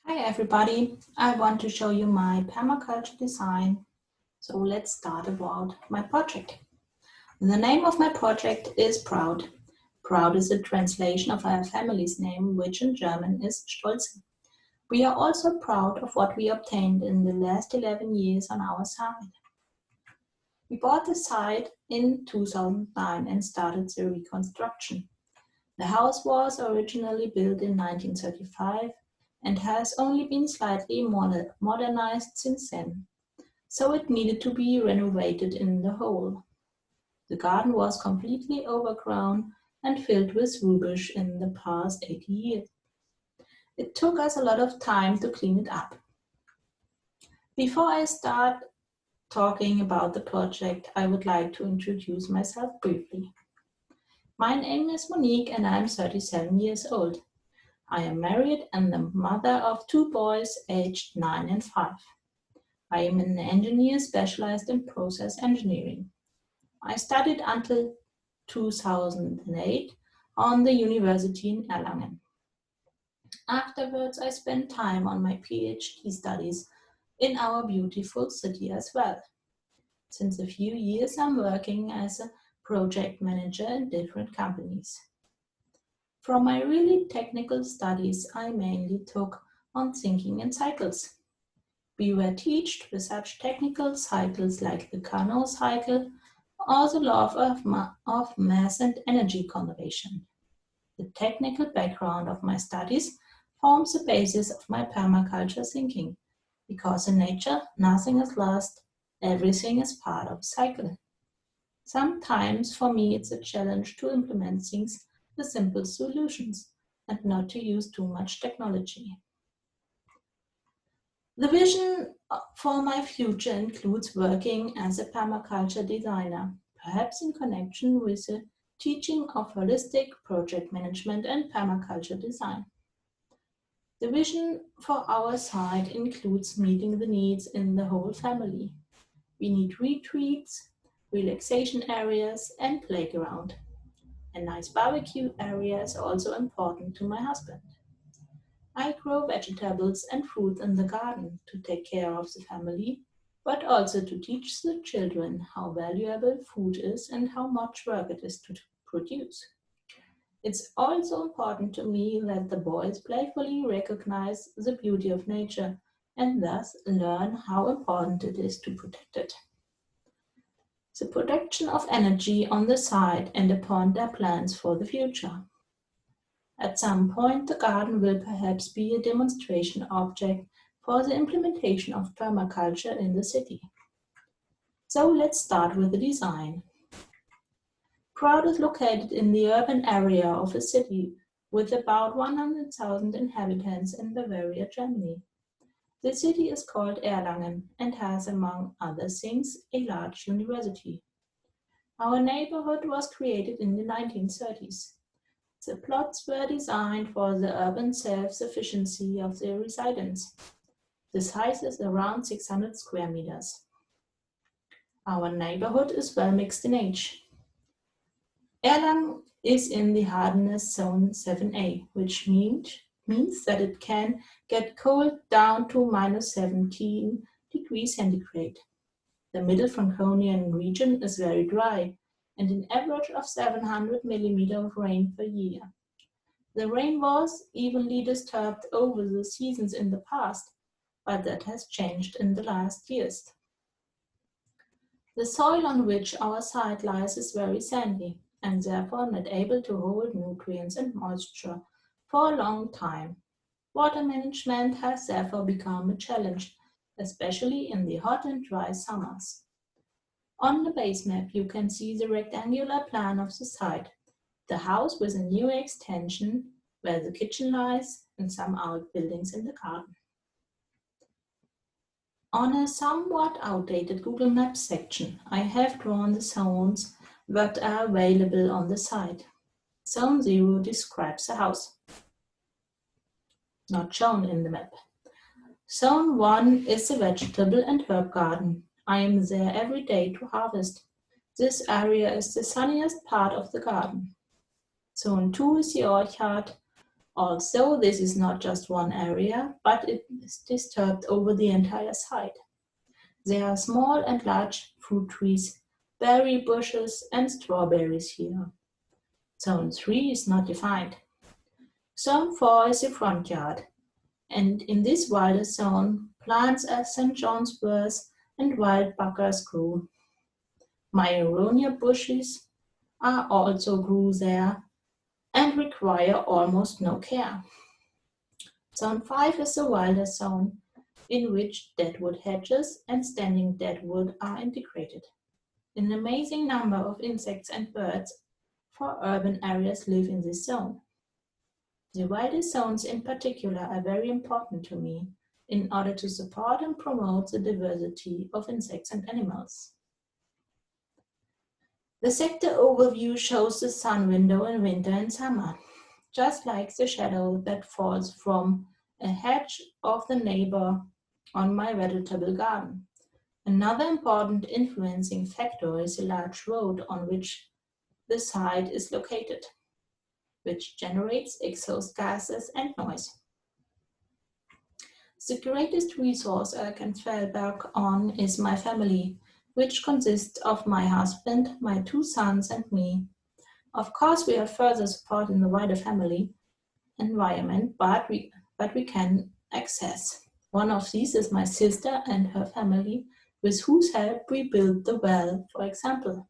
Hi everybody, I want to show you my permaculture design. So let's start about my project. The name of my project is Proud. Proud is a translation of our family's name, which in German is Stolze. We are also proud of what we obtained in the last 11 years on our side. We bought the site in 2009 and started the reconstruction. The house was originally built in 1935 and has only been slightly modernized since then, so it needed to be renovated in the whole. The garden was completely overgrown and filled with rubbish in the past 80 years. It took us a lot of time to clean it up. Before I start talking about the project, I would like to introduce myself briefly. My name is Monique and I'm 37 years old. I am married and the mother of two boys aged 9 and 5. I am an engineer specialized in process engineering. I studied until 2008 on the university in Erlangen. Afterwards, I spent time on my PhD studies in our beautiful city as well. Since a few years, I'm working as a project manager in different companies. From my really technical studies, I mainly took on thinking in cycles. We were taught with such technical cycles like the Carnot cycle or the law of mass and energy conservation. The technical background of my studies forms the basis of my permaculture thinking, because in nature, nothing is lost, everything is part of a cycle. Sometimes for me it's a challenge to implement things with simple solutions and not to use too much technology. The vision for my future includes working as a permaculture designer, perhaps in connection with the teaching of holistic project management and permaculture design. The vision for our site includes meeting the needs in the whole family. We need retreats, relaxation areas, and playground. A nice barbecue area is also important to my husband. I grow vegetables and fruit in the garden to take care of the family, but also to teach the children how valuable food is and how much work it is to produce. It's also important to me that the boys playfully recognize the beauty of nature and thus learn how important it is to protect it. The production of energy on the site and upon their plans for the future. At some point, the garden will perhaps be a demonstration object for the implementation of permaculture in the city. So let's start with the design. Proud is located in the urban area of a city with about 100,000 inhabitants in Bavaria, Germany. The city is called Erlangen and has, among other things, a large university. Our neighborhood was created in the 1930s. The plots were designed for the urban self-sufficiency of the residents. The size is around 600 square meters. Our neighborhood is well mixed in age. Erlangen is in the hardness zone 7A, which means that it can get cold down to minus 17 degrees centigrade. The middle Franconian region is very dry, and an average of 700 millimeters of rain per year. The rain was evenly disturbed over the seasons in the past, but that has changed in the last years. The soil on which our site lies is very sandy and therefore not able to hold nutrients and moisture for a long time. Water management has therefore become a challenge, especially in the hot and dry summers. On the base map, you can see the rectangular plan of the site, the house with a new extension where the kitchen lies and some outbuildings in the garden. On a somewhat outdated Google Maps section, I have drawn the zones that are available on the site. Zone 0 describes the house, not shown in the map. Zone 1 is the vegetable and herb garden. I am there every day to harvest. This area is the sunniest part of the garden. Zone 2 is the orchard Also, this is not just one area, but it is disturbed over the entire site. There are small and large fruit trees, berry bushes, and strawberries here. Zone 3 is not defined. Zone 4 is the front yard, and in this wilder zone, plants as St. John's wort and wild buggers grew. Myeronia bushes are also grew there and require almost no care. Zone 5 is the wilder zone, in which deadwood hedges and standing deadwood are integrated. An amazing number of insects and birds for urban areas live in this zone. The wilder zones in particular are very important to me in order to support and promote the diversity of insects and animals. The sector overview shows the sun window in winter and summer, just like the shadow that falls from a hedge of the neighbor on my vegetable garden. Another important influencing factor is a large road on which the site is located, which generates exhaust gases and noise. The greatest resource I can fall back on is my family, which consists of my husband, my 2 sons, and me. Of course, we have further support in the wider family environment, but we can access. One of these is my sister and her family, with whose help we built the well, for example.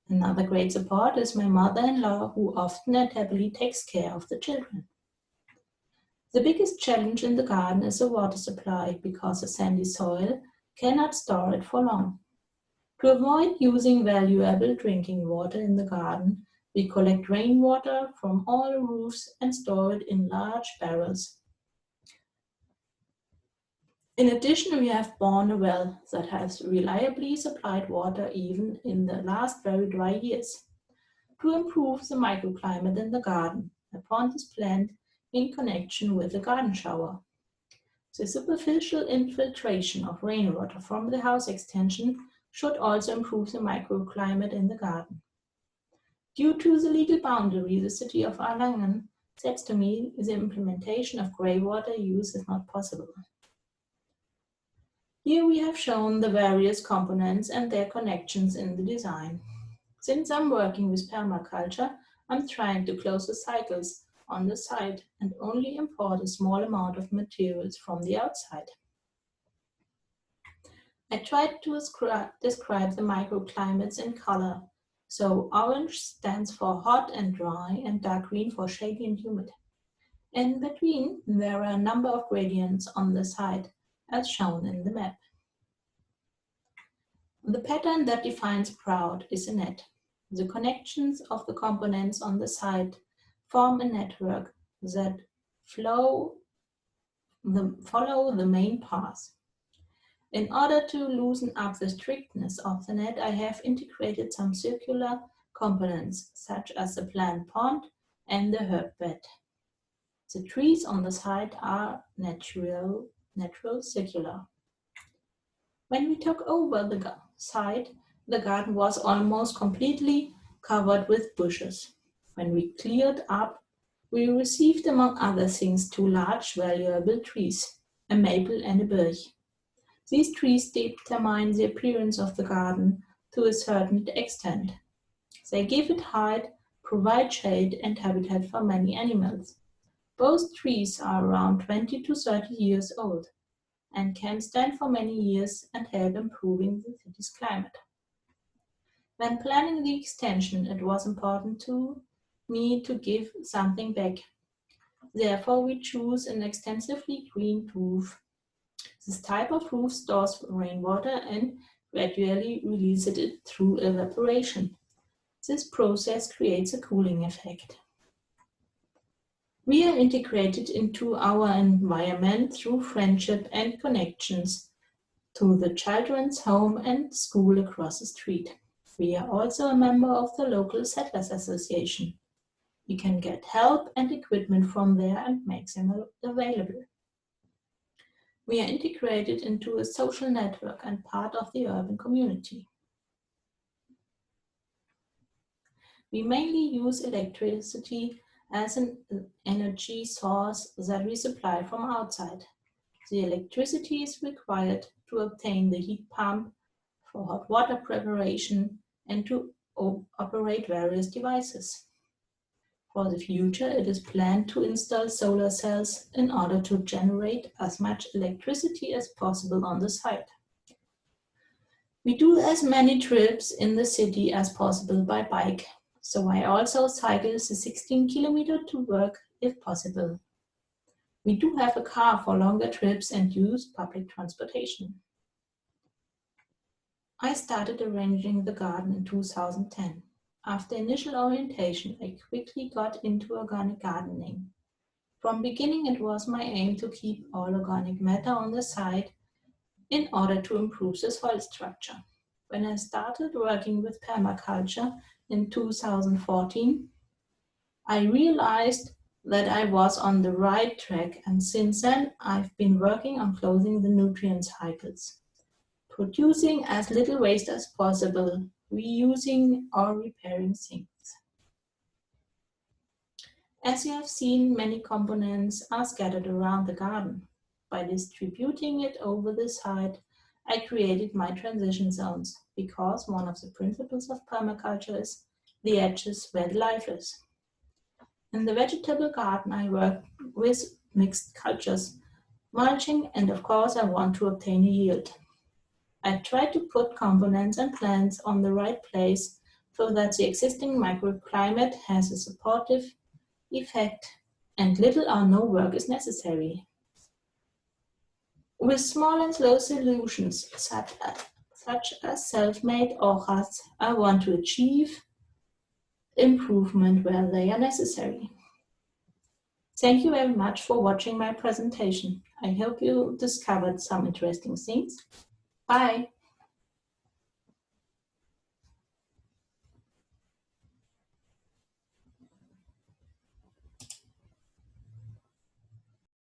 Another great support is my mother-in-law, who often and happily takes care of the children. The biggest challenge in the garden is the water supply, because the sandy soil cannot store it for long. To avoid using valuable drinking water in the garden, we collect rainwater from all roofs and store it in large barrels. In addition, we have borne a well that has reliably supplied water even in the last very dry years. To improve the microclimate in the garden, a pond is planned in connection with the garden shower. The superficial infiltration of rainwater from the house extension should also improve the microclimate in the garden. Due to the legal boundary, the city of Erlangen says to me the implementation of greywater use is not possible. Here we have shown the various components and their connections in the design. Since I'm working with permaculture, I'm trying to close the cycles on the site and only import a small amount of materials from the outside. I tried to describe the microclimates in color. So orange stands for hot and dry, and dark green for shady and humid. In between, there are a number of gradients on the site, as shown in the map. The pattern that defines Proud is a net. The connections of the components on the site form a network that follow the main path. In order to loosen up the strictness of the net, I have integrated some circular components, such as the plant pond and the herb bed. The trees on the site are natural circular. When we took over the site, the garden was almost completely covered with bushes. When we cleared up, we received, among other things, 2 large valuable trees, a maple and a birch. These trees determine the appearance of the garden to a certain extent. They give it height, provide shade and habitat for many animals. Both trees are around 20 to 30 years old and can stand for many years and help improving the city's climate. When planning the extension, it was important to me to give something back. Therefore, we choose an extensively greened roof. This type of roof stores rainwater and gradually releases it through evaporation. This process creates a cooling effect. We are integrated into our environment through friendship and connections to the children's home and school across the street. We are also a member of the local settlers association. We can get help and equipment from there and make them available. We are integrated into a social network and part of the urban community. We mainly use electricity as an energy source that we supply from outside. The electricity is required to obtain the heat pump for hot water preparation and to operate various devices. For the future, it is planned to install solar cells in order to generate as much electricity as possible on the site. We do as many trips in the city as possible by bike, so I also cycle the 16 kilometers to work if possible. We do have a car for longer trips and use public transportation. I started arranging the garden in 2010. After initial orientation, I quickly got into organic gardening. From beginning, it was my aim to keep all organic matter on the site in order to improve the soil structure. When I started working with permaculture in 2014, I realized that I was on the right track, and since then I've been working on closing the nutrient cycles, producing as little waste as possible, reusing or repairing things. As you have seen, many components are scattered around the garden. By distributing it over the site, I created my transition zones, because one of the principles of permaculture is the edges where the life is. In the vegetable garden, I work with mixed cultures, mulching, and of course I want to obtain a yield. I try to put components and plants on the right place so that the existing microclimate has a supportive effect and little or no work is necessary. With small and slow solutions, such as self-made auras, I want to achieve improvement where they are necessary. Thank you very much for watching my presentation. I hope you discovered some interesting things. Bye.